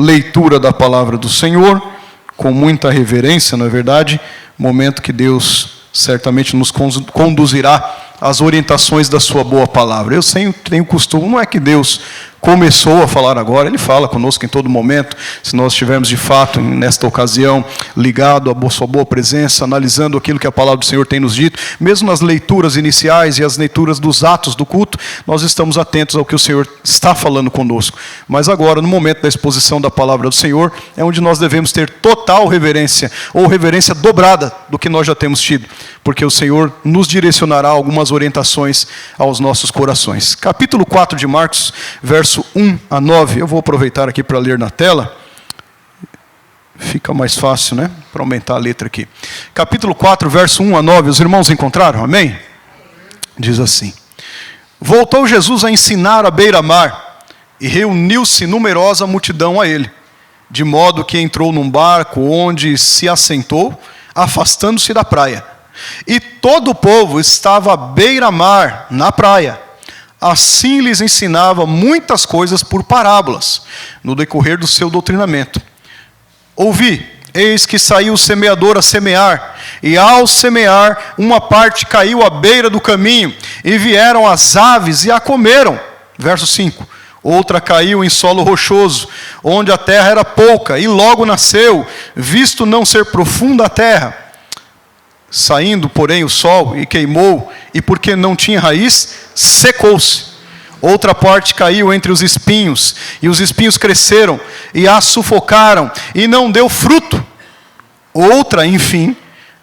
leitura da palavra do Senhor, com muita reverência, não é verdade? Momento que Deus certamente nos conduzirá às orientações da sua boa palavra. Eu tenho costume, não é que Deus começou a falar agora, Ele fala conosco em todo momento, se nós estivermos de fato, nesta ocasião, ligado à sua boa presença, analisando aquilo que a palavra do Senhor tem nos dito, mesmo nas leituras iniciais e as leituras dos atos do culto, nós estamos atentos ao que o Senhor está falando conosco. Mas agora, no momento da exposição da palavra do Senhor, é onde nós devemos ter total reverência, ou reverência dobrada do que nós já temos tido, porque o Senhor nos direcionará algumas orientações aos nossos corações. Capítulo 4 de Marcos, verso 1 a 9, eu vou aproveitar aqui para ler na tela, fica mais fácil, né, para aumentar a letra aqui. Capítulo 4, verso 1 a 9, os irmãos encontraram? Amém? Diz assim: Voltou Jesus a ensinar à beira-mar, e reuniu-se numerosa multidão a ele, de modo que entrou num barco onde se assentou, afastando-se da praia. E todo o povo estava à beira-mar, na praia. Assim lhes ensinava muitas coisas por parábolas, no decorrer do seu doutrinamento. Ouvi, eis que saiu o semeador a semear, e ao semear, uma parte caiu à beira do caminho, e vieram as aves e a comeram. Verso 5. Outra caiu em solo rochoso, onde a terra era pouca, e logo nasceu, visto não ser profunda a terra. Saindo, porém, o sol e queimou, e porque não tinha raiz, secou-se. Outra parte caiu entre os espinhos, e os espinhos cresceram, e a sufocaram, e não deu fruto. Outra, enfim,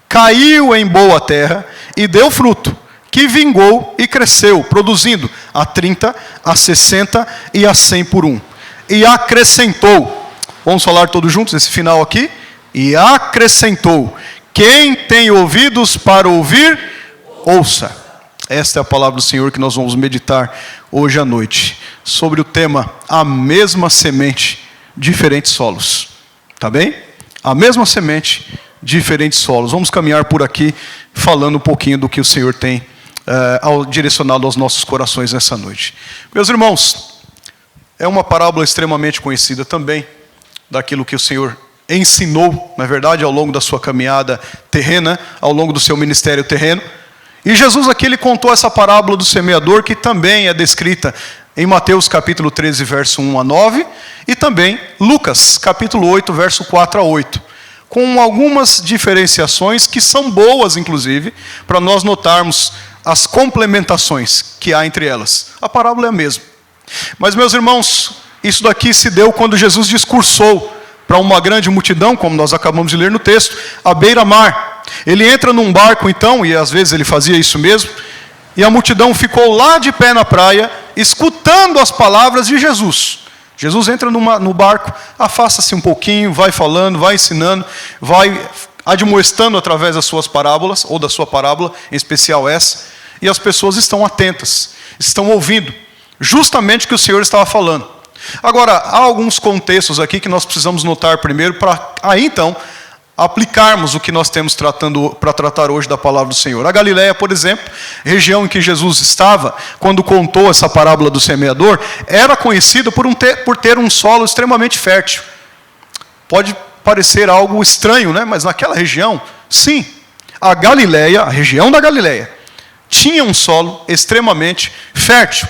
caiu em boa terra, e deu fruto, que vingou e cresceu, produzindo a 30, a 60 e a 100 por um. E acrescentou, vamos falar todos juntos esse final aqui? E acrescentou: quem tem ouvidos para ouvir, ouça. Esta é a palavra do Senhor que nós vamos meditar hoje à noite, sobre o tema, a mesma semente, diferentes solos. Tá bem? A mesma semente, diferentes solos. Vamos caminhar por aqui, falando um pouquinho do que o Senhor tem direcionado aos nossos corações nessa noite. Meus irmãos, é uma parábola extremamente conhecida também, daquilo que o Senhor ensinou, na verdade, ao longo da sua caminhada terrena, ao longo do seu ministério terreno. E Jesus aqui ele contou essa parábola do semeador, que também é descrita em Mateus capítulo 13, verso 1 a 9, e também Lucas capítulo 8, verso 4 a 8, com algumas diferenciações que são boas, inclusive, para nós notarmos as complementações que há entre elas. A parábola é a mesma. Mas, meus irmãos, isso daqui se deu quando Jesus discursou para uma grande multidão, como nós acabamos de ler no texto, à beira-mar. Ele entra num barco então, e às vezes ele fazia isso mesmo, e a multidão ficou lá de pé na praia, escutando as palavras de Jesus. Jesus entra no barco, afasta-se um pouquinho, vai falando, vai ensinando, vai admoestando através das suas parábolas, ou da sua parábola, em especial essa, e as pessoas estão atentas, estão ouvindo, justamente o que o Senhor estava falando. Agora, há alguns contextos aqui que nós precisamos notar primeiro, para aí então aplicarmos o que nós temos para tratar hoje da palavra do Senhor. A Galileia, por exemplo, região em que Jesus estava, quando contou essa parábola do semeador, era conhecida por ter um solo extremamente fértil. Pode parecer algo estranho, né? Mas naquela região, sim, a Galileia, a região da Galileia, tinha um solo extremamente fértil.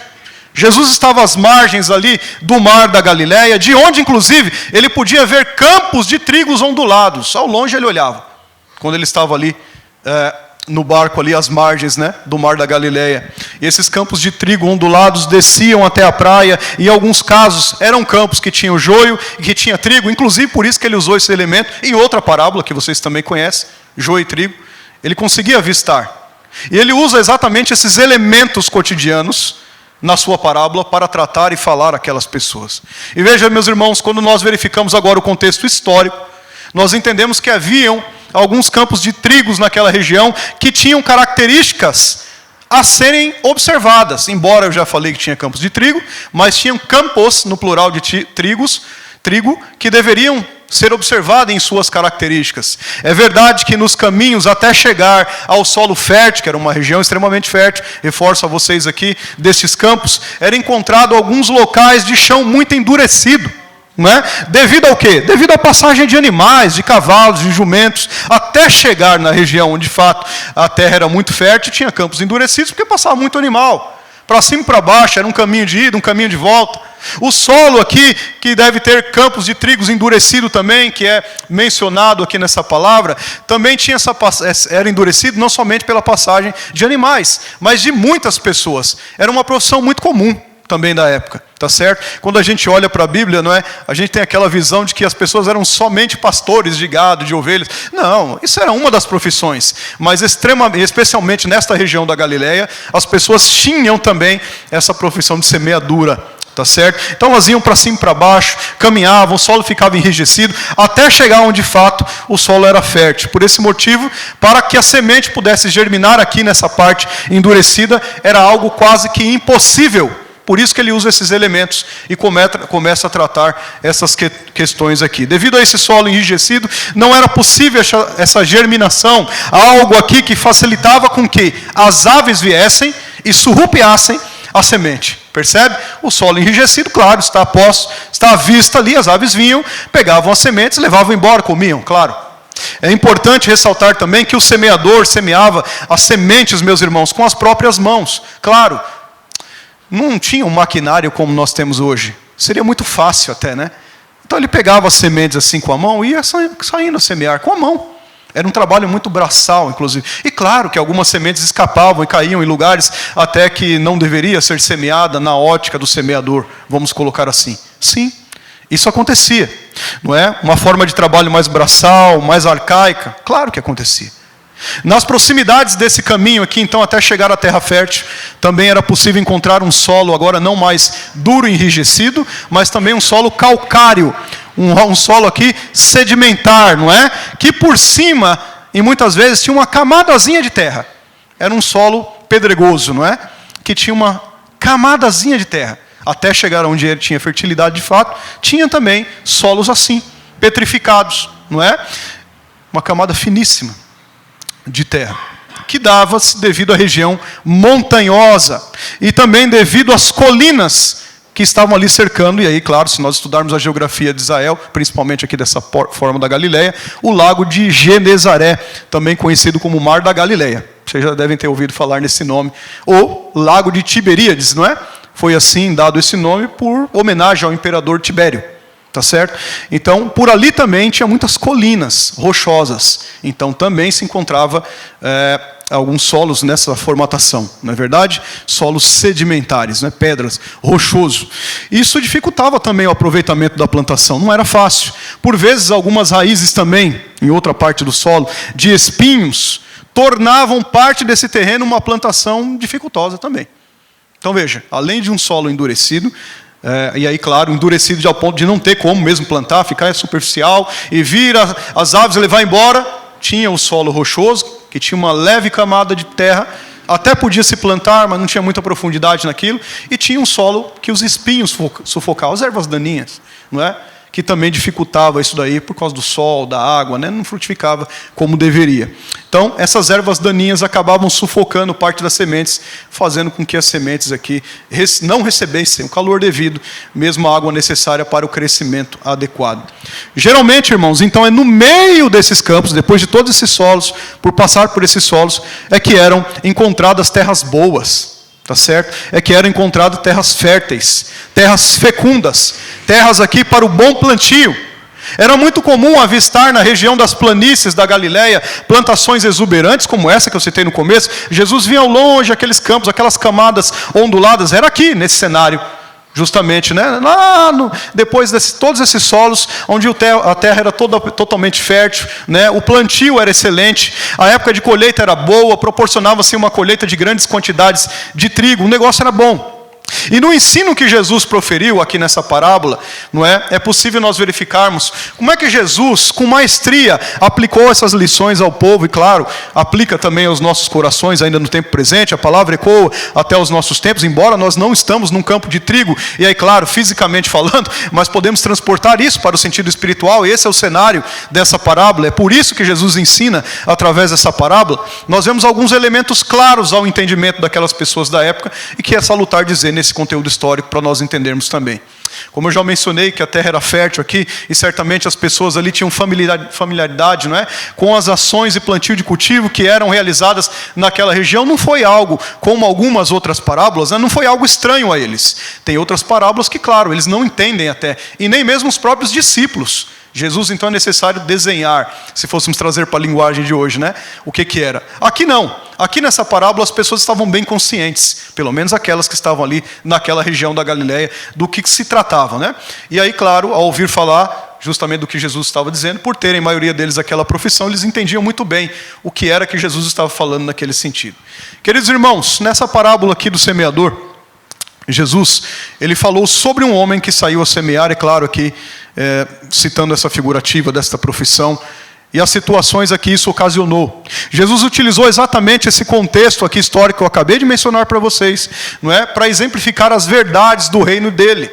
Jesus estava às margens ali do mar da Galileia, de onde, inclusive, ele podia ver campos de trigos ondulados. Ao longe ele olhava, quando ele estava ali no barco, ali às margens, né, do mar da Galileia. E esses campos de trigo ondulados desciam até a praia, e em alguns casos eram campos que tinham joio e que tinha trigo, inclusive por isso que ele usou esse elemento, em outra parábola que vocês também conhecem, joio e trigo, ele conseguia avistar. E ele usa exatamente esses elementos cotidianos na sua parábola para tratar e falar aquelas pessoas. E veja, meus irmãos, quando nós verificamos agora o contexto histórico, nós entendemos que haviam alguns campos de trigos naquela região que tinham características a serem observadas. Embora eu já falei que tinha campos de trigo, mas tinham campos, no plural de trigo, que deveriam ser observados em suas características. É verdade que nos caminhos até chegar ao solo fértil, que era uma região extremamente fértil, reforço a vocês aqui, destes campos, era encontrado alguns locais de chão muito endurecido. Não é? Devido ao quê? Devido à passagem de animais, de cavalos, de jumentos, até chegar na região onde de fato a terra era muito fértil, tinha campos endurecidos, porque passava muito animal. Para cima e para baixo, era um caminho de ida, um caminho de volta. O solo aqui, que deve ter campos de trigos endurecido também, que é mencionado aqui nessa palavra, também tinha era endurecido não somente pela passagem de animais, mas de muitas pessoas. Era uma profissão muito comum também da época, tá certo? Quando a gente olha para a Bíblia, não é? A gente tem aquela visão de que as pessoas eram somente pastores de gado, de ovelhas. Não, isso era uma das profissões, mas especialmente nesta região da Galileia, as pessoas tinham também essa profissão de semeadura, tá certo? Então elas iam para cima e para baixo, caminhavam, o solo ficava enrijecido, até chegar onde de fato o solo era fértil. Por esse motivo, para que a semente pudesse germinar aqui nessa parte endurecida, era algo quase que impossível. Por isso que ele usa esses elementos e começa a tratar essas questões aqui. Devido a esse solo enrijecido, não era possível essa germinação, algo aqui que facilitava com que as aves viessem e surrupiassem a semente. Percebe? O solo enrijecido, claro, está à vista ali, as aves vinham, pegavam as sementes, levavam embora, comiam, claro. É importante ressaltar também que o semeador semeava as sementes, meus irmãos, com as próprias mãos, claro. Não tinha um maquinário como nós temos hoje. Seria muito fácil até, né? Então ele pegava as sementes assim com a mão e ia saindo a semear com a mão. Era um trabalho muito braçal, inclusive. E claro que algumas sementes escapavam e caíam em lugares até que não deveria ser semeada na ótica do semeador, vamos colocar assim. Sim, isso acontecia. Não é? Uma forma de trabalho mais braçal, mais arcaica. Claro que acontecia. Nas proximidades desse caminho aqui, então, até chegar à terra fértil, também era possível encontrar um solo, agora não mais duro e enrijecido, mas também um solo calcário, um solo aqui sedimentar, não é? Que por cima, e muitas vezes, tinha uma camadazinha de terra. Era um solo pedregoso, não é? Que tinha uma camadazinha de terra. Até chegar onde ele tinha fertilidade de fato, tinha também solos assim, petrificados, não é? Uma camada finíssima de terra, que dava-se devido à região montanhosa e também devido às colinas que estavam ali cercando. E aí, claro, se nós estudarmos a geografia de Israel, principalmente aqui dessa forma da Galileia, o lago de Genezaré, também conhecido como Mar da Galileia. Vocês já devem ter ouvido falar nesse nome. Ou Lago de Tiberíades, não é? Foi assim dado esse nome por homenagem ao imperador Tibério. Tá certo? Então, por ali também tinha muitas colinas rochosas. Então, também se encontrava alguns solos nessa formatação. Não é verdade? Solos sedimentares, né? Pedras, rochoso. Isso dificultava também o aproveitamento da plantação. Não era fácil. Por vezes, algumas raízes também, em outra parte do solo, de espinhos, tornavam parte desse terreno uma plantação dificultosa também. Então, veja, além de um solo endurecido, e aí, claro, endurecido ao ponto de não ter como mesmo plantar, ficar superficial, e vir as aves levar embora, tinha o solo rochoso, que tinha uma leve camada de terra, até podia se plantar, mas não tinha muita profundidade naquilo, e tinha um solo que os espinhos sufocavam, as ervas daninhas, não é? Que também dificultava isso daí por causa do sol, da água, né? Não frutificava como deveria. Então, essas ervas daninhas acabavam sufocando parte das sementes, fazendo com que as sementes aqui não recebessem o calor devido, mesmo a água necessária para o crescimento adequado. Geralmente, irmãos, então é no meio desses campos, depois de todos esses solos, por passar por esses solos, é que eram encontradas terras boas. Tá certo? É que eram encontradas terras férteis, terras fecundas, terras aqui para o bom plantio. Era muito comum avistar na região das planícies da Galileia plantações exuberantes, como essa que eu citei no começo. Jesus via ao longe aqueles campos, aquelas camadas onduladas, era aqui nesse cenário. Justamente, né? Depois de todos esses solos, onde a terra era totalmente fértil, né? O plantio era excelente, a época de colheita era boa, proporcionava-se uma colheita de grandes quantidades de trigo, o negócio era bom. E no ensino que Jesus proferiu aqui nessa parábola, não é? É possível nós verificarmos como é que Jesus, com maestria, aplicou essas lições ao povo, e claro, aplica também aos nossos corações ainda no tempo presente. A palavra ecoa até os nossos tempos, embora nós não estamos num campo de trigo, e aí, claro, fisicamente falando, mas podemos transportar isso para o sentido espiritual, e esse é o cenário dessa parábola. É por isso que Jesus ensina através dessa parábola. Nós vemos alguns elementos claros ao entendimento daquelas pessoas da época, e que é salutar dizer nesse conteúdo histórico para nós entendermos também. Como eu já mencionei que a terra era fértil aqui, e certamente as pessoas ali tinham familiaridade, não é? Com as ações e plantio de cultivo que eram realizadas naquela região, não foi algo, como algumas outras parábolas, né? Não foi algo estranho a eles. Tem outras parábolas que, claro, eles não entendem até, e nem mesmo os próprios discípulos. Jesus, então, é necessário desenhar, se fôssemos trazer para a linguagem de hoje, né? O que era. Aqui não. Aqui nessa parábola as pessoas estavam bem conscientes, pelo menos aquelas que estavam ali naquela região da Galileia, do que se tratava, né? E aí, claro, ao ouvir falar justamente do que Jesus estava dizendo, por terem a maioria deles aquela profissão, eles entendiam muito bem o que era que Jesus estava falando naquele sentido. Queridos irmãos, nessa parábola aqui do semeador, Jesus, ele falou sobre um homem que saiu a semear, é claro aqui, citando essa figurativa desta profissão, e as situações a que isso ocasionou. Jesus utilizou exatamente esse contexto aqui histórico que eu acabei de mencionar para vocês, não é? Para exemplificar as verdades do reino dele.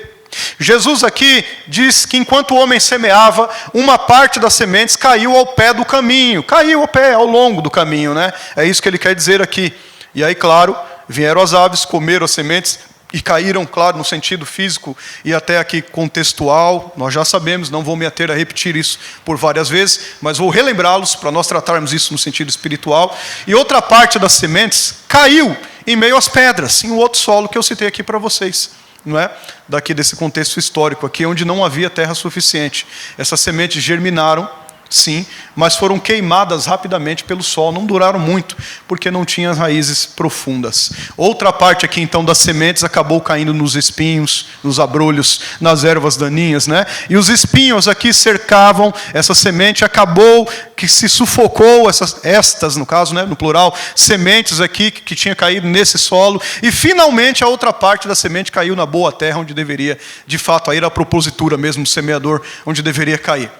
Jesus aqui diz que enquanto o homem semeava, uma parte das sementes caiu ao pé do caminho, caiu ao pé, ao longo do caminho, né? É isso que ele quer dizer aqui. E aí, claro, vieram as aves, comeram as sementes, e caíram, claro, no sentido físico e até aqui contextual, nós já sabemos, não vou me ater a repetir isso por várias vezes, mas vou relembrá-los para nós tratarmos isso no sentido espiritual. E outra parte das sementes caiu em meio às pedras, em um outro solo que eu citei aqui para vocês, não é? Daqui desse contexto histórico aqui, onde não havia terra suficiente. Essas sementes germinaram, sim, mas foram queimadas rapidamente pelo sol, não duraram muito, porque não tinham raízes profundas. Outra parte aqui então das sementes acabou caindo nos espinhos, nos abrolhos, nas ervas daninhas, né? E os espinhos aqui cercavam essa semente, acabou que se sufocou, estas no caso, né, no plural, sementes aqui que tinha caído nesse solo, e finalmente a outra parte da semente caiu na boa terra, onde deveria, de fato, aí era a propositura mesmo do semeador, onde deveria cair.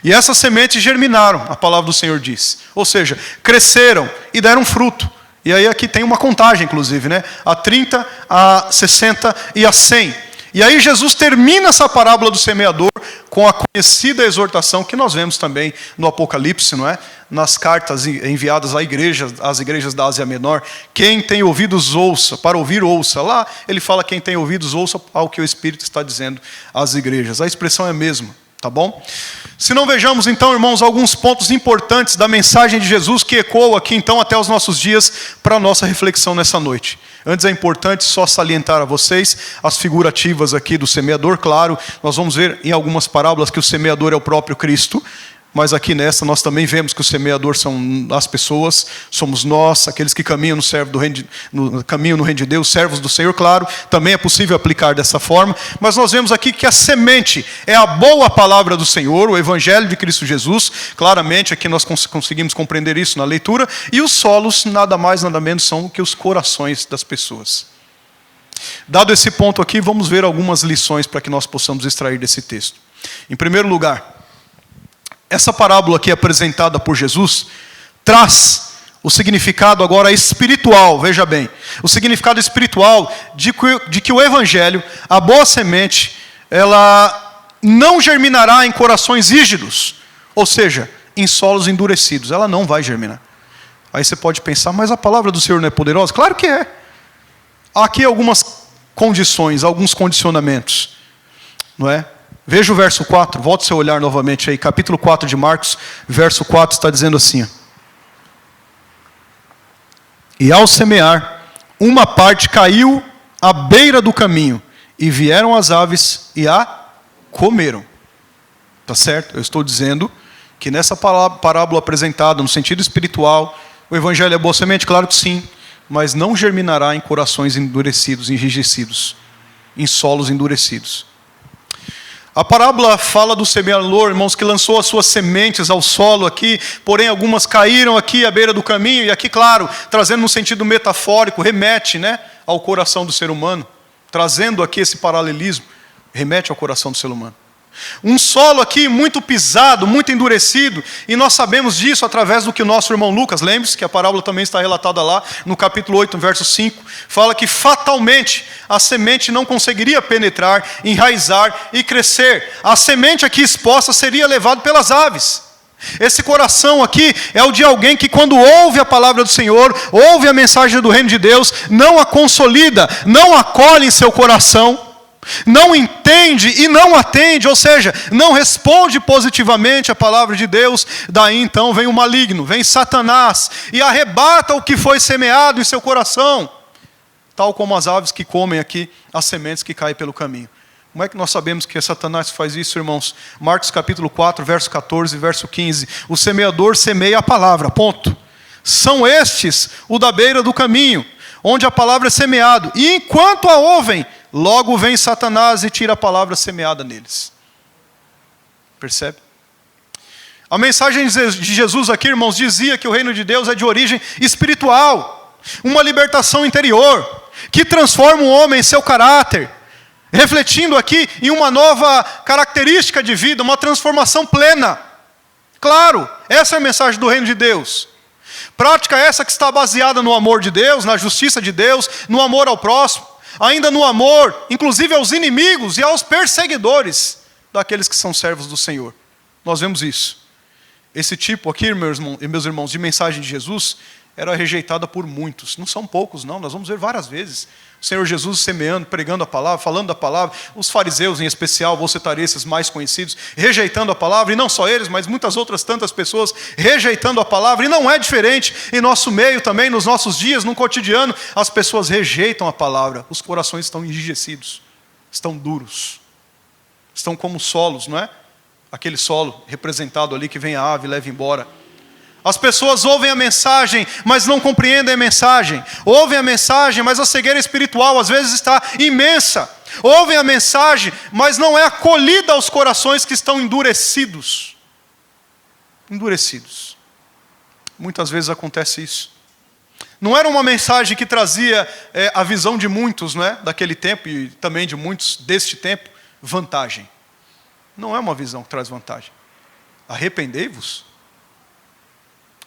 E essas sementes germinaram, a palavra do Senhor diz. Ou seja, cresceram e deram fruto. E aí aqui tem uma contagem, inclusive, né? A 30, a 60 e a 100. E aí Jesus termina essa parábola do semeador com a conhecida exortação que nós vemos também no Apocalipse, não é? Nas cartas enviadas às igrejas da Ásia Menor. Quem tem ouvidos ouça, para ouvir ouça. Lá ele fala quem tem ouvidos ouça ao que o Espírito está dizendo às igrejas. A expressão é a mesma. Tá bom? Se não vejamos então, irmãos, alguns pontos importantes da mensagem de Jesus que ecoam aqui então até os nossos dias para a nossa reflexão nessa noite. Antes é importante só salientar a vocês as figurativas aqui do semeador. Claro, nós vamos ver em algumas parábolas que o semeador é o próprio Cristo. Mas aqui nessa nós também vemos que o semeador são as pessoas, somos nós, aqueles que caminham caminham no reino de Deus, servos do Senhor, claro, também é possível aplicar dessa forma, mas nós vemos aqui que a semente é a boa palavra do Senhor, o Evangelho de Cristo Jesus, claramente aqui nós conseguimos compreender isso na leitura, e os solos nada mais, nada menos são que os corações das pessoas. Dado esse ponto aqui, vamos ver algumas lições para que nós possamos extrair desse texto. Em primeiro lugar, essa parábola aqui apresentada por Jesus traz o significado agora espiritual, veja bem, o significado espiritual de que o Evangelho, a boa semente, ela não germinará em corações rígidos, ou seja, em solos endurecidos, ela não vai germinar. Aí você pode pensar, mas a palavra do Senhor não é poderosa? Claro que é. Há aqui algumas condições, alguns condicionamentos, não é? Veja o verso 4, volte seu olhar novamente aí, capítulo 4 de Marcos, verso 4 está dizendo assim: e ao semear, uma parte caiu à beira do caminho, e vieram as aves e a comeram. Tá certo? Eu estou dizendo que nessa parábola apresentada no sentido espiritual, o Evangelho é boa semente? Claro que sim, mas não germinará em corações endurecidos, enrijecidos, em solos endurecidos. A parábola fala do semeador, irmãos, que lançou as suas sementes ao solo aqui, porém algumas caíram aqui à beira do caminho, e aqui, claro, trazendo um sentido metafórico, remete, né, ao coração do ser humano, trazendo aqui esse paralelismo, remete ao coração do ser humano. Um solo aqui muito pisado, muito endurecido, e nós sabemos disso através do que o nosso irmão Lucas, lembre-se que a parábola também está relatada lá, no capítulo 8, verso 5, fala que fatalmente a semente não conseguiria penetrar, enraizar e crescer. A semente aqui exposta seria levada pelas aves. Esse coração aqui é o de alguém que, quando ouve a palavra do Senhor, ouve a mensagem do reino de Deus, não a consolida, não acolhe em seu coração, não entende e não atende, ou seja, não responde positivamente a palavra de Deus. Daí então vem o maligno, vem Satanás e arrebata o que foi semeado em seu coração, tal como as aves que comem aqui as sementes que caem pelo caminho. Como é que nós sabemos que Satanás faz isso, irmãos? Marcos capítulo 4, verso 14 e verso 15. O semeador semeia a palavra, ponto. São estes o da beira do caminho, onde a palavra é semeada. E enquanto a ouvem, logo vem Satanás e tira a palavra semeada neles. Percebe? A mensagem de Jesus aqui, irmãos, dizia que o reino de Deus é de origem espiritual. Uma libertação interior, que transforma o homem em seu caráter, refletindo aqui em uma nova característica de vida, uma transformação plena. Claro, essa é a mensagem do reino de Deus. Prática essa que está baseada no amor de Deus, na justiça de Deus, no amor ao próximo, ainda no amor, inclusive aos inimigos e aos perseguidores daqueles que são servos do Senhor. Nós vemos isso. Esse tipo aqui, meus irmãos, de mensagem de Jesus, era rejeitada por muitos. Não são poucos, não. Nós vamos ver várias vezes o Senhor Jesus semeando, pregando a palavra, falando da palavra. Os fariseus, em especial, vou citar esses mais conhecidos, rejeitando a palavra. E não só eles, mas muitas outras tantas pessoas rejeitando a palavra. E não é diferente em nosso meio também, nos nossos dias, no cotidiano. As pessoas rejeitam a palavra. Os corações estão enrijecidos, estão duros, estão como solos, não é? Aquele solo representado ali que vem a ave e leva embora. As pessoas ouvem a mensagem, mas não compreendem a mensagem. Ouvem a mensagem, mas a cegueira espiritual às vezes está imensa. Ouvem a mensagem, mas não é acolhida aos corações que estão endurecidos. Endurecidos. Muitas vezes acontece isso. Não era uma mensagem que trazia a visão de muitos, não é? Daquele tempo e também de muitos deste tempo, vantagem. Não é uma visão que traz vantagem. Arrependei-vos.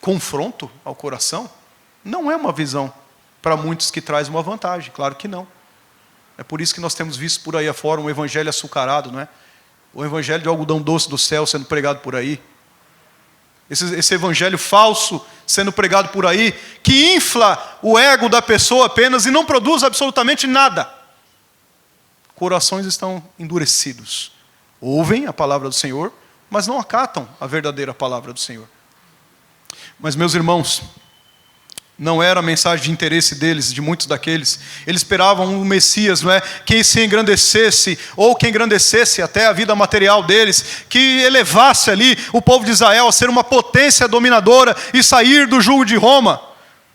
Confronto ao coração, não é uma visão para muitos que traz uma vantagem, claro que não. É por isso que nós temos visto por aí afora um evangelho açucarado, não é? O evangelho de algodão doce do céu sendo pregado por aí. Esse evangelho falso sendo pregado por aí, que infla o ego da pessoa apenas e não produz absolutamente nada. Corações estão endurecidos. Ouvem a palavra do Senhor, mas não acatam a verdadeira palavra do Senhor. Mas, meus irmãos, não era a mensagem de interesse deles, de muitos daqueles. Eles esperavam um Messias, não é? Que se engrandecesse, ou que engrandecesse até a vida material deles, que elevasse ali o povo de Israel a ser uma potência dominadora e sair do jugo de Roma.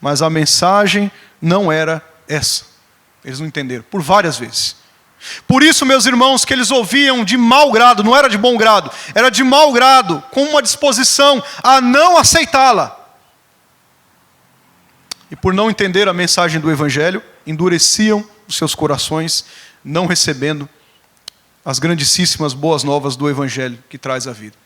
Mas a mensagem não era essa. Eles não entenderam, por várias vezes. Por isso, meus irmãos, que eles ouviam de mau grado, não era de bom grado, era de mau grado, com uma disposição a não aceitá-la. E por não entender a mensagem do Evangelho, endureciam os seus corações, não recebendo as grandíssimas boas novas do Evangelho que traz a vida.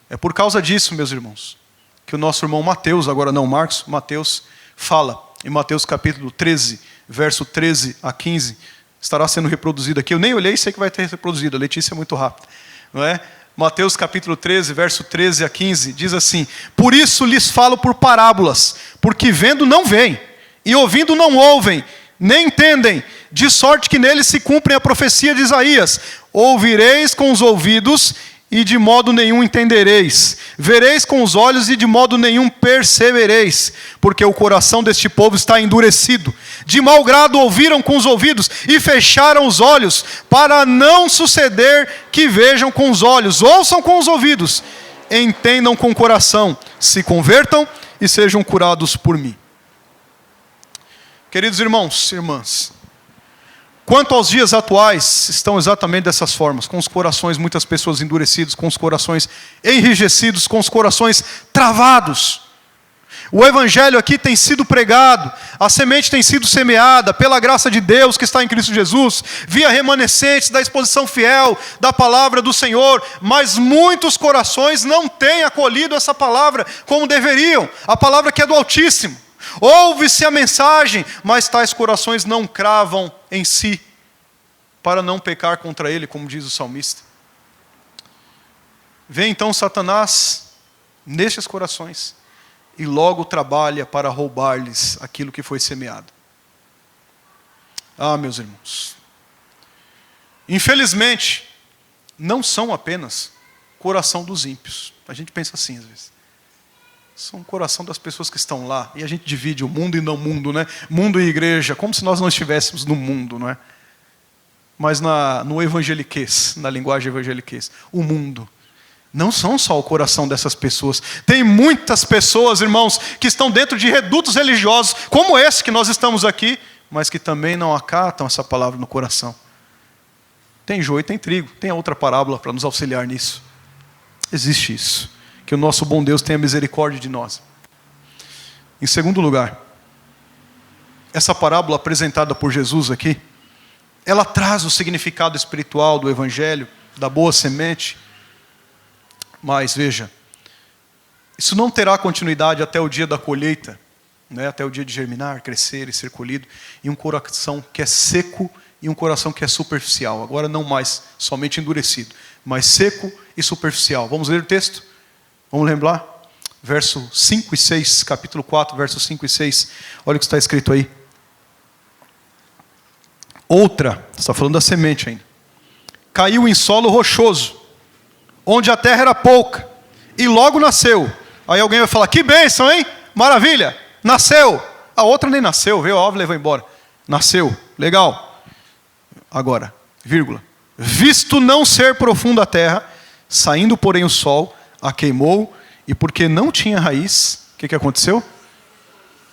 É por causa disso, meus irmãos, que o nosso irmão Mateus, agora não Marcos, Mateus, fala em Mateus capítulo 13, verso 13 a 15, estará sendo reproduzido aqui. Eu nem olhei e sei que vai ter reproduzido. A Letícia é muito rápida, não é? Mateus capítulo 13, verso 13 a 15, diz assim: por isso lhes falo por parábolas, porque vendo não veem, e ouvindo não ouvem, nem entendem, de sorte que neles se cumpre a profecia de Isaías: ouvireis com os ouvidos e de modo nenhum entendereis, vereis com os olhos e de modo nenhum percebereis, porque o coração deste povo está endurecido. De mau grado ouviram com os ouvidos e fecharam os olhos, para não suceder que vejam com os olhos, ouçam com os ouvidos, entendam com o coração, se convertam e sejam curados por mim. Queridos irmãos e irmãs, quanto aos dias atuais, estão exatamente dessas formas, com os corações, muitas pessoas endurecidos, com os corações enrijecidos, com os corações travados. O Evangelho aqui tem sido pregado, a semente tem sido semeada pela graça de Deus que está em Cristo Jesus, via remanescentes da exposição fiel da palavra do Senhor, mas muitos corações não têm acolhido essa palavra como deveriam, a palavra que é do Altíssimo. Ouve-se a mensagem, mas tais corações não cravam em si, para não pecar contra ele, como diz o salmista. Vem então Satanás nestes corações, e logo trabalha para roubar-lhes aquilo que foi semeado. Ah, meus irmãos, infelizmente, não são apenas coração dos ímpios. A gente pensa assim às vezes. São o coração das pessoas que estão lá. E a gente divide o mundo e não mundo, né? Mundo e igreja, como se nós não estivéssemos no mundo, não é? Mas no evangeliquez, na linguagem evangeliquez, o mundo. Não são só o coração dessas pessoas. Tem muitas pessoas, irmãos, que estão dentro de redutos religiosos, como esse que nós estamos aqui, mas que também não acatam essa palavra no coração. Tem joio e tem trigo. Tem a outra parábola para nos auxiliar nisso. Existe isso. Que o nosso bom Deus tenha misericórdia de nós. Em segundo lugar, essa parábola apresentada por Jesus aqui, ela traz o significado espiritual do Evangelho, da boa semente. Mas veja, isso não terá continuidade até o dia da colheita, né? Até o dia de germinar, crescer e ser colhido, em um coração que é seco e um coração que é superficial. Agora não mais somente endurecido, mas seco e superficial. Vamos ler o texto? Vamos lembrar? Verso 5 e 6, capítulo 4, versos 5 e 6. Olha o que está escrito aí. Outra, está falando da semente ainda. Caiu em solo rochoso, onde a terra era pouca, e logo nasceu. Aí alguém vai falar, que bênção, hein? Maravilha, nasceu. A outra nem nasceu, veio a ova e levou embora. Nasceu, legal. Agora, vírgula. Visto não ser profunda a terra, saindo porém o sol, a queimou, e porque não tinha raiz, o que aconteceu?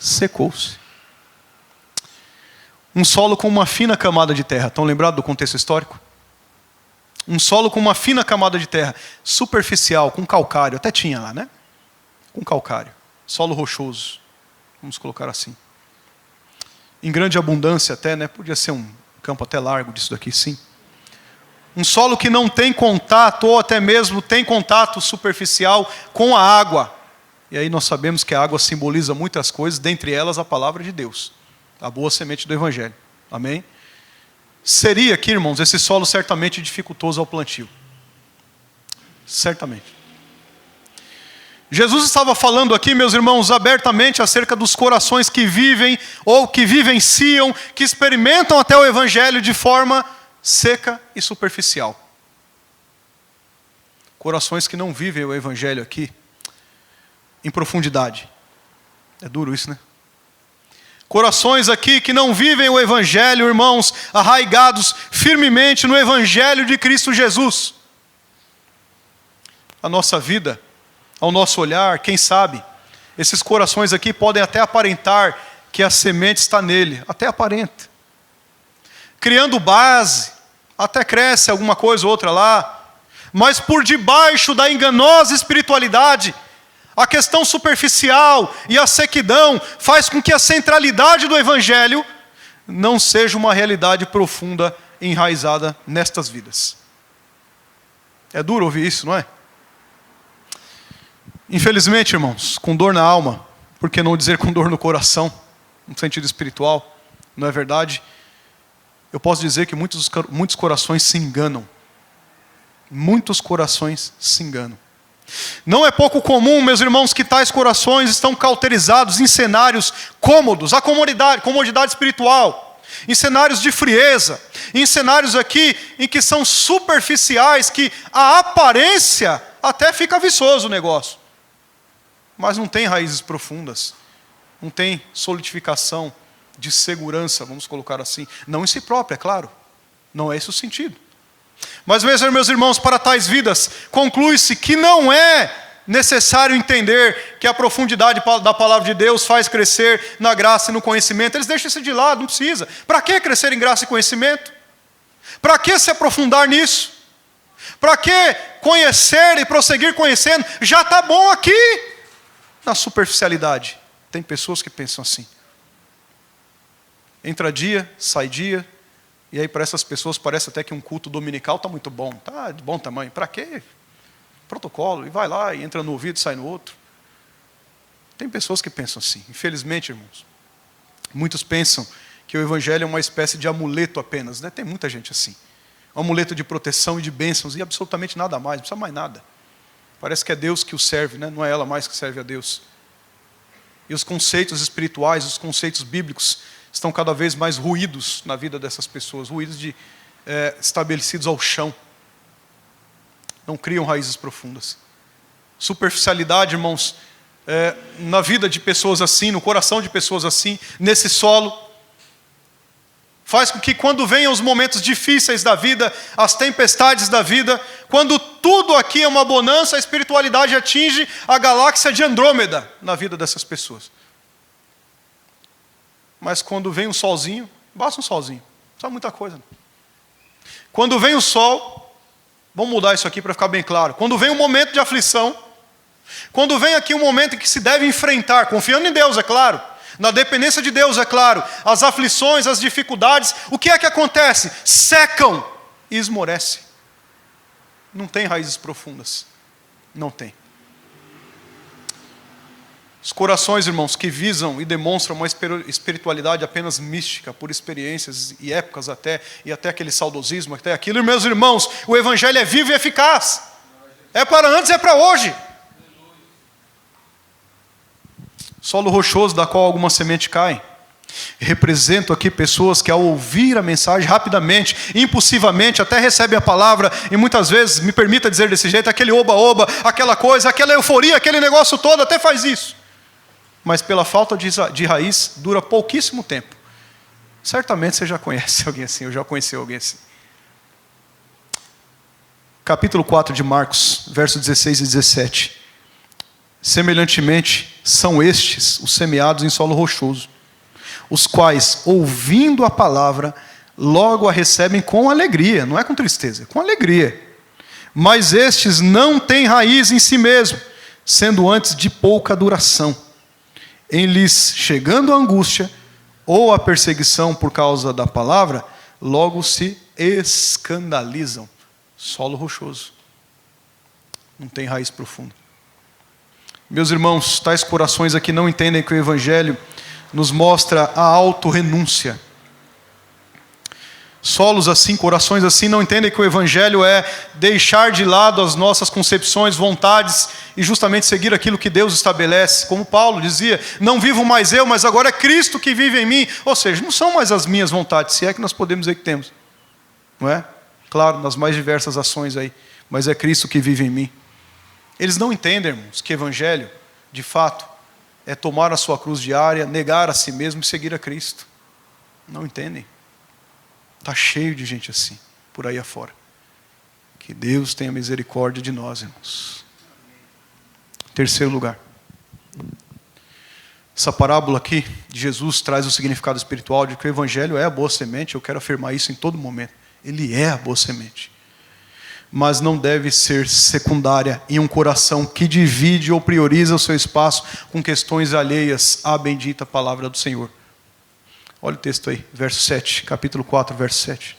Secou-se. Um solo com uma fina camada de terra. Estão lembrados do contexto histórico? Um solo com uma fina camada de terra, superficial, com calcário, até tinha lá, né? Com calcário. Solo rochoso, vamos colocar assim. Em grande abundância até, né? Podia ser um campo até largo disso daqui, sim. Um solo que não tem contato, ou até mesmo tem contato superficial com a água. E aí nós sabemos que a água simboliza muitas coisas, dentre elas a palavra de Deus. A boa semente do Evangelho. Amém? Seria aqui, irmãos, esse solo certamente dificultoso ao plantio. Certamente. Jesus estava falando aqui, meus irmãos, abertamente acerca dos corações que vivem, ou que vivenciam, que experimentam até o Evangelho de forma seca e superficial. Corações que não vivem o Evangelho aqui em profundidade. É duro isso, né? Corações aqui que não vivem o Evangelho, irmãos, arraigados firmemente no Evangelho de Cristo Jesus. A nossa vida, ao nosso olhar, quem sabe, esses corações aqui podem até aparentar que a semente está nele, até aparenta. Criando base, até cresce alguma coisa ou outra lá, mas por debaixo da enganosa espiritualidade, a questão superficial e a sequidão faz com que a centralidade do Evangelho não seja uma realidade profunda enraizada nestas vidas. É duro ouvir isso, não é? Infelizmente, irmãos, com dor na alma, por que não dizer com dor no coração, no sentido espiritual, não é verdade? Eu posso dizer que muitos corações se enganam. Muitos corações se enganam. Não é pouco comum, meus irmãos, que tais corações estão cauterizados em cenários cômodos, a comodidade espiritual, em cenários de frieza, em cenários aqui em que são superficiais, que a aparência até fica viçoso o negócio, mas não tem raízes profundas, não tem solidificação de segurança, vamos colocar assim, não em si própria, é claro, não é esse o sentido. Mas meus irmãos, para tais vidas, conclui-se que não é necessário entender que a profundidade da palavra de Deus faz crescer na graça e no conhecimento. Eles deixam isso de lado, não precisa. Para que crescer em graça e conhecimento? Para que se aprofundar nisso? Para que conhecer e prosseguir conhecendo? Já está bom aqui, na superficialidade. Tem pessoas que pensam assim. Entra dia, sai dia. E aí para essas pessoas parece até que um culto dominical está muito bom. Está de bom tamanho. Para quê? Protocolo. E vai lá e entra no ouvido e sai no outro. Tem pessoas que pensam assim. Infelizmente, irmãos. Muitos pensam que o Evangelho é uma espécie de amuleto apenas. Né? Tem muita gente assim. Um amuleto de proteção e de bênçãos e absolutamente nada mais. Não precisa mais nada. Parece que é Deus que o serve, né? Não é ela mais que serve a Deus. E os conceitos espirituais, os conceitos bíblicos estão cada vez mais ruídos na vida dessas pessoas, ruídos estabelecidos ao chão. Não criam raízes profundas. Superficialidade, irmãos, na vida de pessoas assim, no coração de pessoas assim, nesse solo, faz com que quando venham os momentos difíceis da vida, as tempestades da vida, quando tudo aqui é uma bonança, a espiritualidade atinge a galáxia de Andrômeda na vida dessas pessoas. Mas quando vem um solzinho, basta um solzinho, não precisa muita coisa. Não. Quando vem o sol, vamos mudar isso aqui para ficar bem claro. Quando vem um momento de aflição, quando vem aqui um momento em que se deve enfrentar, confiando em Deus, é claro, na dependência de Deus, é claro, as aflições, as dificuldades, o que é que acontece? Secam e esmorecem. Não tem raízes profundas. Não tem. Os corações, irmãos, que visam e demonstram uma espiritualidade apenas mística, por experiências e épocas até, e até aquele saudosismo, até aquilo. E meus irmãos, o Evangelho é vivo e eficaz. É para antes e é para hoje. Solo rochoso da qual alguma semente cai. Represento aqui pessoas que ao ouvir a mensagem rapidamente, impulsivamente, até recebem a palavra e muitas vezes, me permita dizer desse jeito, aquele oba-oba, aquela coisa, aquela euforia, aquele negócio todo, até faz isso. Mas pela falta de raiz, dura pouquíssimo tempo. Certamente você já conhece alguém assim, eu já conheci alguém assim. Capítulo 4 de Marcos, versos 16 e 17. Semelhantemente, são estes os semeados em solo rochoso, os quais, ouvindo a palavra, logo a recebem com alegria, não é com tristeza, é com alegria. Mas estes não têm raiz em si mesmo, sendo antes de pouca duração. Em lhes chegando a angústia ou a perseguição por causa da palavra, logo se escandalizam. Solo rochoso. Não tem raiz profunda. Meus irmãos, tais corações aqui não entendem que o Evangelho nos mostra a autorrenúncia. Solos assim, corações assim, não entendem que o Evangelho é deixar de lado as nossas concepções, vontades e justamente seguir aquilo que Deus estabelece. Como Paulo dizia, não vivo mais eu, mas agora é Cristo que vive em mim. Ou seja, não são mais as minhas vontades, se é que nós podemos dizer que temos. Não é? Claro, nas mais diversas ações aí, mas é Cristo que vive em mim. Eles não entendem, irmãos, que Evangelho, de fato, é tomar a sua cruz diária, negar a si mesmo e seguir a Cristo. Não entendem. Está cheio de gente assim, por aí afora. Que Deus tenha misericórdia de nós, irmãos. Terceiro lugar. Essa parábola aqui de Jesus traz o significado espiritual de que o Evangelho é a boa semente. Eu quero afirmar isso em todo momento. Ele é a boa semente. Mas não deve ser secundária em um coração que divide ou prioriza o seu espaço com questões alheias à bendita palavra do Senhor. Olha o texto aí, verso 7, capítulo 4, verso 7.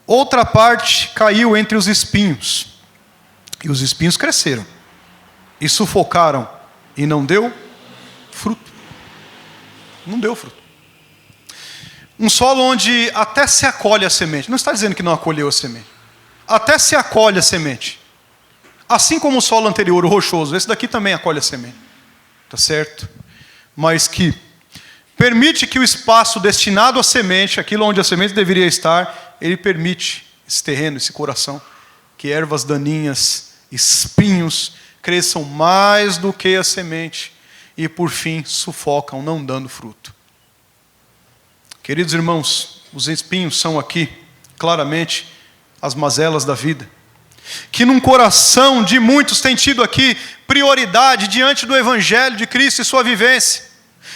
Outra parte caiu entre os espinhos, e os espinhos cresceram, e sufocaram, e não deu fruto. Não deu fruto. Um solo onde até se acolhe a semente. Não está dizendo que não acolheu a semente. Até se acolhe a semente. Assim como o solo anterior, o rochoso, esse daqui também acolhe a semente. Tá certo? Mas que permite que o espaço destinado à semente, aquilo onde a semente deveria estar, ele permite esse terreno, esse coração, que ervas daninhas, espinhos, cresçam mais do que a semente e por fim sufocam, não dando fruto. Queridos irmãos, os espinhos são aqui, claramente, as mazelas da vida, que num coração de muitos tem tido aqui prioridade diante do Evangelho de Cristo e sua vivência.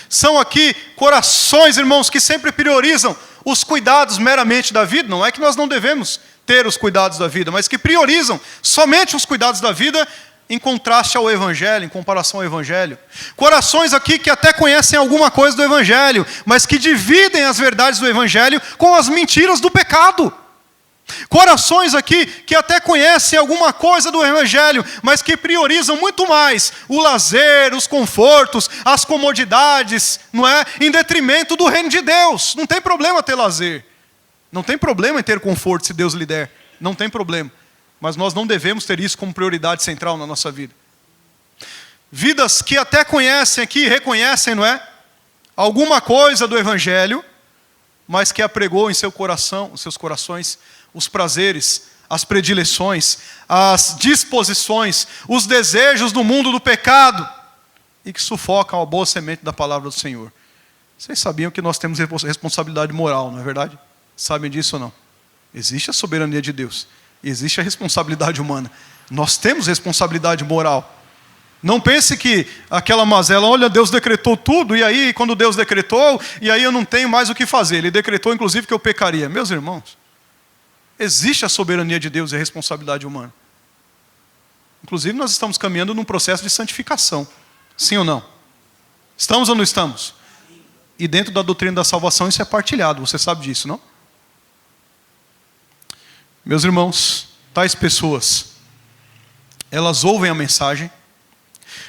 São aqui corações, irmãos, que sempre priorizam os cuidados meramente da vida. Não é que nós não devemos ter os cuidados da vida, mas que priorizam somente os cuidados da vida em contraste ao Evangelho, em comparação ao Evangelho. Corações aqui que até conhecem alguma coisa do Evangelho, mas que dividem as verdades do Evangelho com as mentiras do pecado. Corações aqui que até conhecem alguma coisa do Evangelho, mas que priorizam muito mais o lazer, os confortos, as comodidades, não é? Em detrimento do reino de Deus. Não tem problema ter lazer. Não tem problema em ter conforto se Deus lhe der. Não tem problema. mas nós não devemos ter isso como prioridade central na nossa vida. Vidas que até conhecem aqui, reconhecem, não é? Alguma coisa do Evangelho, mas que apregou em seu coração, os seus corações, os prazeres, as predileções, as disposições, os desejos do mundo do pecado, e que sufocam a boa semente da palavra do Senhor. Vocês sabiam que nós temos responsabilidade moral, não é verdade? Sabem disso ou não? Existe a soberania de Deus, existe a responsabilidade humana. Nós temos responsabilidade moral. Não pense que aquela mazela, olha, Deus decretou tudo, e aí quando Deus decretou, e aí eu não tenho mais o que fazer. Ele decretou inclusive que eu pecaria. Meus irmãos, existe a soberania de Deus e a responsabilidade humana. Inclusive nós estamos caminhando num processo de santificação. Sim ou não? Estamos ou não estamos? E dentro da doutrina da salvação isso é partilhado, você sabe disso, não? Meus irmãos, tais pessoas, elas ouvem a mensagem,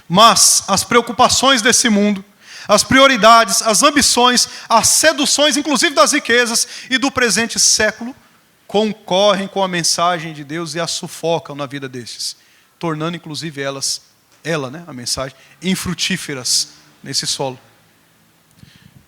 mas as preocupações desse mundo, as prioridades, as ambições, as seduções, inclusive das riquezas e do presente século, concorrem com a mensagem de Deus e a sufocam na vida destes, tornando inclusive a mensagem, infrutíferas nesse solo.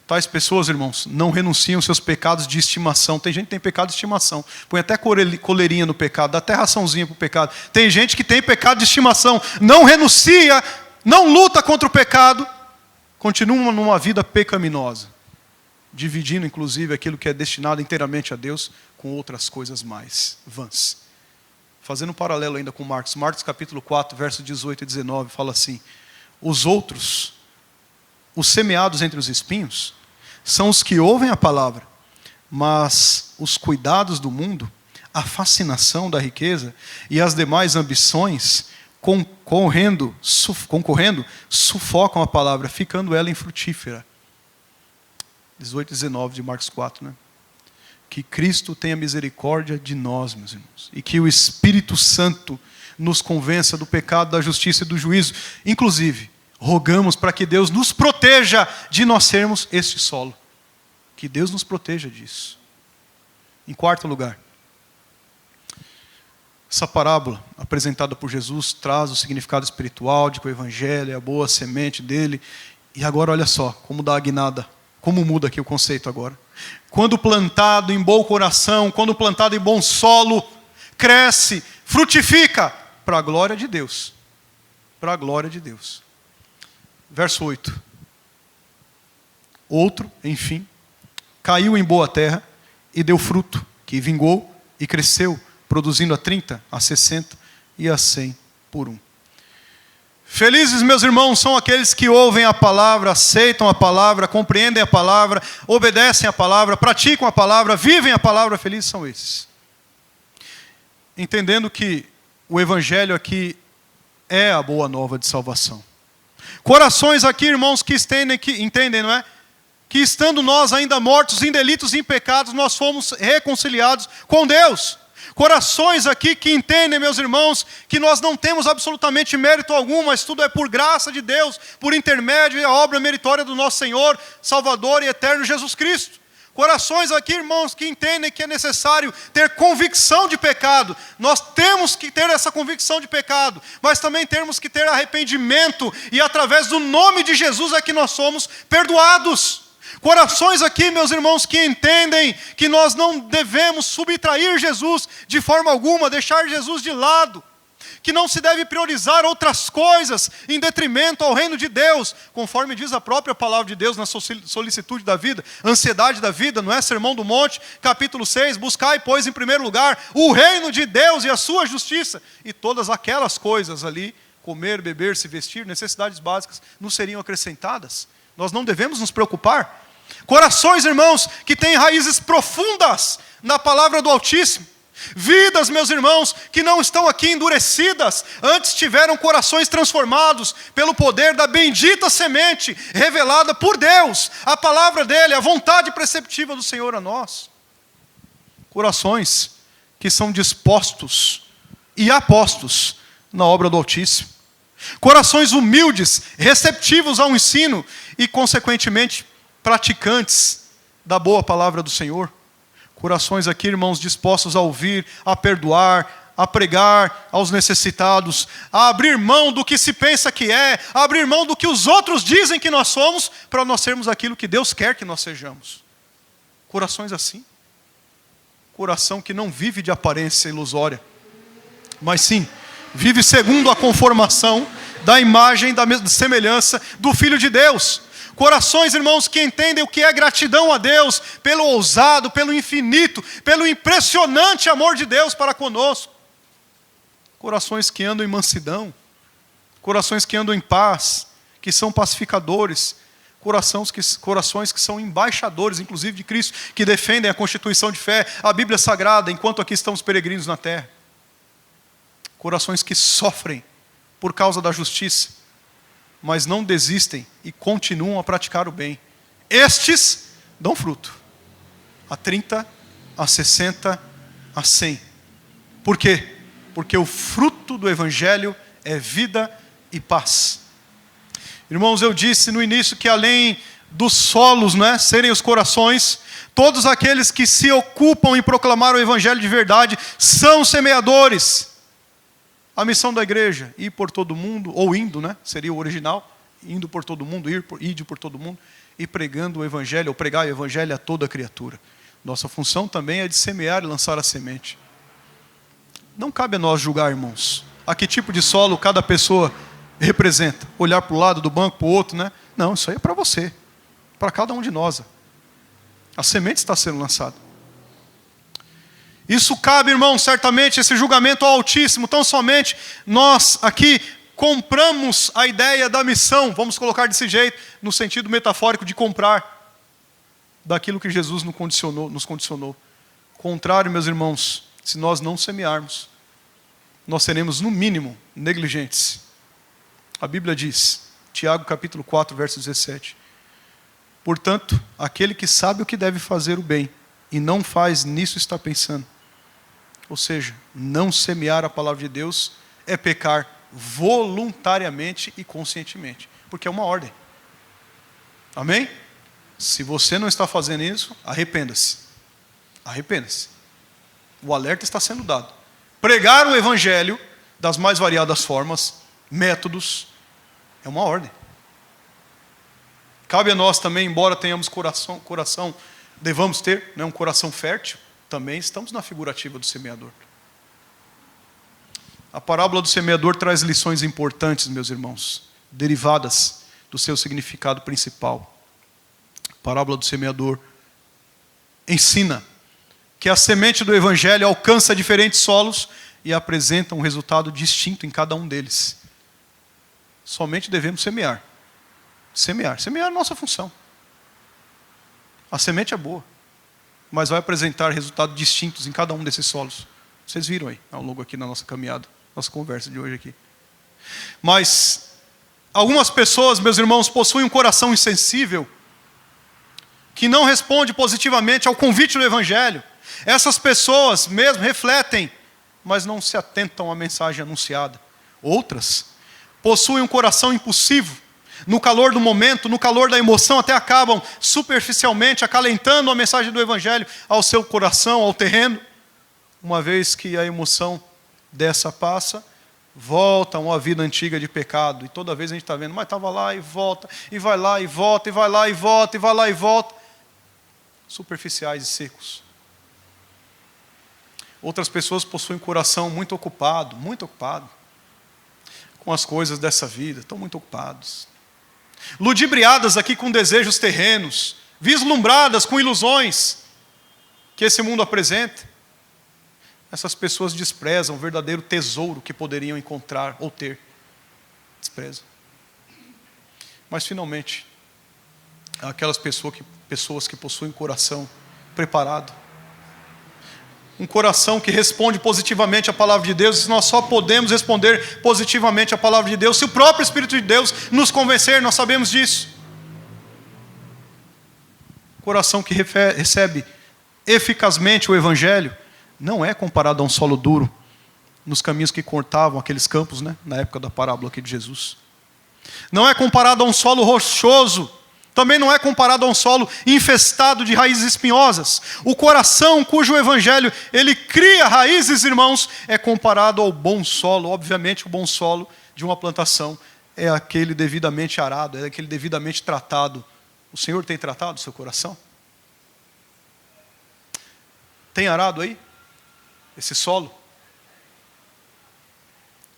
Tais pessoas, irmãos, não renunciam aos seus pecados de estimação. Tem gente que tem pecado de estimação. Põe até coleirinha no pecado, dá até raçãozinha para o pecado. Tem gente que tem pecado de estimação, não renuncia, não luta contra o pecado, continua numa vida pecaminosa, dividindo inclusive aquilo que é destinado inteiramente a Deus com outras coisas mais vãs. Fazendo um paralelo ainda com Marcos capítulo 4, versos 18 e 19, fala assim: os outros, os semeados entre os espinhos, são os que ouvem a palavra, mas os cuidados do mundo, a fascinação da riqueza e as demais ambições, concorrendo, sufocam a palavra, ficando ela infrutífera. 18 e 19 de Marcos 4, né? Que Cristo tenha misericórdia de nós, meus irmãos, e que o Espírito Santo nos convença do pecado, da justiça e do juízo. Inclusive, rogamos para que Deus nos proteja de nós sermos este solo. Que Deus nos proteja disso. Em quarto lugar, essa parábola apresentada por Jesus traz o significado espiritual de que o Evangelho é a boa semente dele. E agora olha só, como dá a guinada, como muda aqui o conceito agora. Quando plantado em bom coração, quando plantado em bom solo, cresce, frutifica, para a glória de Deus. Para a glória de Deus. Verso 8. Outro, enfim, caiu em boa terra e deu fruto, que vingou e cresceu, produzindo a 30, a 60 e a 100 por um. Felizes, meus irmãos, são aqueles que ouvem a palavra, aceitam a palavra, compreendem a palavra, obedecem a palavra, praticam a palavra, vivem a palavra. Felizes são esses. Entendendo que o Evangelho aqui é a boa nova de salvação. Corações aqui, irmãos, que entendem, não é? Que estando nós ainda mortos em delitos e em pecados, nós fomos reconciliados com Deus. Corações aqui que entendem, meus irmãos, que nós não temos absolutamente mérito algum, mas tudo é por graça de Deus, por intermédio e a obra meritória do nosso Senhor, Salvador e Eterno Jesus Cristo. Corações aqui, irmãos, que entendem que é necessário ter convicção de pecado. Nós temos que ter essa convicção de pecado, mas também temos que ter arrependimento, e através do nome de Jesus é que nós somos perdoados. Corações aqui, meus irmãos, que entendem que nós não devemos subtrair Jesus de forma alguma, deixar Jesus de lado, que não se deve priorizar outras coisas em detrimento ao reino de Deus, conforme diz a própria palavra de Deus na solicitude da vida, ansiedade da vida, não é? Sermão do Monte, capítulo 6, buscai, pois, em primeiro lugar, o reino de Deus e a sua justiça, e todas aquelas coisas ali, comer, beber, se vestir, necessidades básicas, nos seriam acrescentadas. Nós não devemos nos preocupar. Corações, irmãos, que têm raízes profundas na palavra do Altíssimo. Vidas, meus irmãos, que não estão aqui endurecidas, antes tiveram corações transformados pelo poder da bendita semente revelada por Deus, a palavra dele, a vontade preceptiva do Senhor a nós. Corações que são dispostos e apostos na obra do Altíssimo. Corações humildes, receptivos ao ensino e, consequentemente, praticantes da boa palavra do Senhor. Corações aqui, irmãos, dispostos a ouvir, a perdoar, a pregar aos necessitados, a abrir mão do que se pensa que é, a abrir mão do que os outros dizem que nós somos, para nós sermos aquilo que Deus quer que nós sejamos. Corações assim. Coração que não vive de aparência ilusória, mas sim, vive segundo a conformação da imagem, da semelhança do Filho de Deus. Corações, irmãos, que entendem o que é gratidão a Deus, pelo ousado, pelo infinito, pelo impressionante amor de Deus para conosco. Corações que andam em mansidão, corações que andam em paz, que são pacificadores, corações que são embaixadores, inclusive de Cristo, que defendem a constituição de fé, a Bíblia Sagrada, enquanto aqui estamos peregrinos na terra. Corações que sofrem por causa da justiça, mas não desistem e continuam a praticar o bem. Estes dão fruto, a 30, a 60, a 100. Por quê? Porque o fruto do Evangelho é vida e paz. Irmãos, eu disse no início que além dos solos, serem os corações, todos aqueles que se ocupam em proclamar o Evangelho de verdade são semeadores. A missão da igreja, ir por todo mundo, ou indo, seria o original, indo por todo mundo, ir por todo mundo, e pregando o Evangelho, ou pregar o Evangelho a toda criatura. Nossa função também é de semear e lançar a semente. Não cabe a nós julgar, irmãos, a que tipo de solo cada pessoa representa. Olhar para o lado do banco, para o outro, Não, isso aí é para você, para cada um de nós. A semente está sendo lançada. Isso cabe, irmão, certamente, esse julgamento ao Altíssimo. Tão somente nós aqui compramos a ideia da missão, vamos colocar desse jeito, no sentido metafórico de comprar, daquilo que Jesus nos condicionou. Contrário, meus irmãos, se nós não semearmos, nós seremos, no mínimo, negligentes. A Bíblia diz, Tiago capítulo 4, verso 17, portanto, aquele que sabe o que deve fazer o bem, e não faz, nisso está pensando. Ou seja, não semear a palavra de Deus é pecar voluntariamente e conscientemente, porque é uma ordem. Amém? Se você não está fazendo isso, arrependa-se. Arrependa-se. O alerta está sendo dado. Pregar o Evangelho das mais variadas formas, métodos, é uma ordem. Cabe a nós também, embora tenhamos coração, devamos ter um coração fértil, também estamos na figurativa do semeador. A parábola do semeador traz lições importantes, meus irmãos, derivadas do seu significado principal. A parábola do semeador ensina que a semente do Evangelho alcança diferentes solos e apresenta um resultado distinto em cada um deles. Somente devemos semear. Semear é a nossa função. A semente é boa, mas vai apresentar resultados distintos em cada um desses solos. Vocês viram aí, ao longo aqui na nossa caminhada, nossa conversa de hoje aqui. Mas algumas pessoas, meus irmãos, possuem um coração insensível, que não responde positivamente ao convite do Evangelho. Essas pessoas mesmo refletem, mas não se atentam à mensagem anunciada. Outras possuem um coração impulsivo, no calor do momento, no calor da emoção, até acabam superficialmente acalentando a mensagem do Evangelho ao seu coração, ao terreno. Uma vez que a emoção dessa passa, volta a uma vida antiga de pecado. E toda vez a gente está vendo, mas estava lá e volta, e vai lá e volta, e vai lá e volta, e vai lá e volta. Superficiais e secos. Outras pessoas possuem um coração muito ocupado com as coisas dessa vida, estão muito ocupados. Ludibriadas aqui com desejos terrenos, vislumbradas com ilusões que esse mundo apresenta. Essas pessoas desprezam o verdadeiro tesouro que poderiam encontrar ou ter. Desprezam. Mas finalmente, aquelas pessoas que possuem um coração preparado, um coração que responde positivamente à palavra de Deus. Nós só podemos responder positivamente à palavra de Deus se o próprio Espírito de Deus nos convencer, nós sabemos disso. Coração que recebe eficazmente o Evangelho não é comparado a um solo duro nos caminhos que cortavam aqueles campos, na época da parábola aqui de Jesus. Não é comparado a um solo rochoso, também não é comparado a um solo infestado de raízes espinhosas. O coração cujo evangelho ele cria raízes, irmãos, é comparado ao bom solo. Obviamente o bom solo de uma plantação é aquele devidamente arado, é aquele devidamente tratado. O Senhor tem tratado o seu coração? Tem arado aí? Esse solo?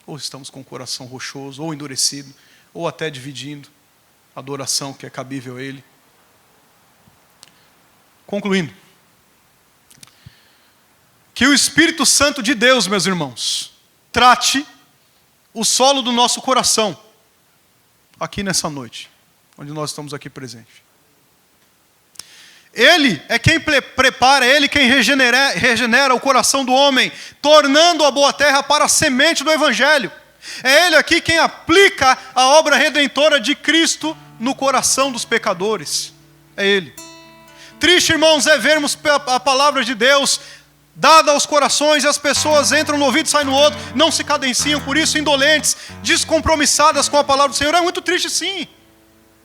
Ou estamos com o coração rochoso, ou endurecido, ou até dividindo a adoração que é cabível a Ele. Concluindo. Que o Espírito Santo de Deus, meus irmãos, trate o solo do nosso coração, aqui nessa noite, onde nós estamos aqui presentes. Ele é quem prepara, Ele quem regenera o coração do homem, tornando a boa terra para a semente do Evangelho. É Ele aqui quem aplica a obra redentora de Cristo no coração dos pecadores. É Ele. Triste, irmãos, é vermos a palavra de Deus dada aos corações e as pessoas entram no ouvido e saem no outro, não se cadenciam, por isso indolentes, descompromissadas com a palavra do Senhor. É muito triste, sim.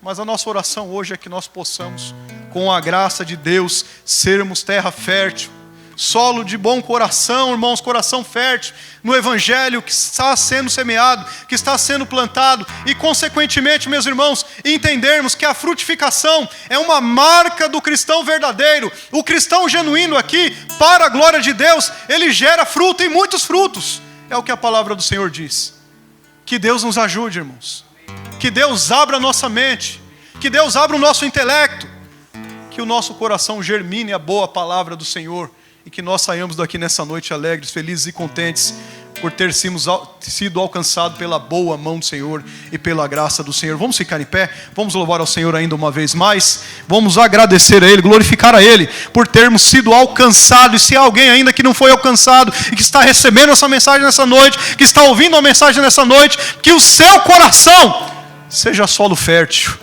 Mas a nossa oração hoje é que nós possamos, com a graça de Deus, sermos terra fértil, solo de bom coração, irmãos, coração fértil, no Evangelho que está sendo semeado, que está sendo plantado, e consequentemente, meus irmãos, entendermos que a frutificação é uma marca do cristão verdadeiro. O cristão genuíno aqui, para a glória de Deus, ele gera fruto e muitos frutos. É o que a palavra do Senhor diz. Que Deus nos ajude, irmãos. Que Deus abra a nossa mente, que Deus abra o nosso intelecto, que o nosso coração germine a boa palavra do Senhor e que nós saiamos daqui nessa noite alegres, felizes e contentes por ter sido alcançados pela boa mão do Senhor e pela graça do Senhor. Vamos ficar em pé, vamos louvar ao Senhor ainda uma vez mais, vamos agradecer a Ele, glorificar a Ele por termos sido alcançados. E se há alguém ainda que não foi alcançado e que está recebendo essa mensagem nessa noite, que está ouvindo a mensagem nessa noite, que o seu coração seja solo fértil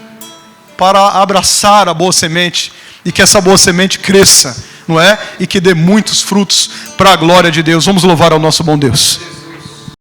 para abraçar a boa semente e que essa boa semente cresça, não é? E que dê muitos frutos para a glória de Deus. Vamos louvar ao nosso bom Deus.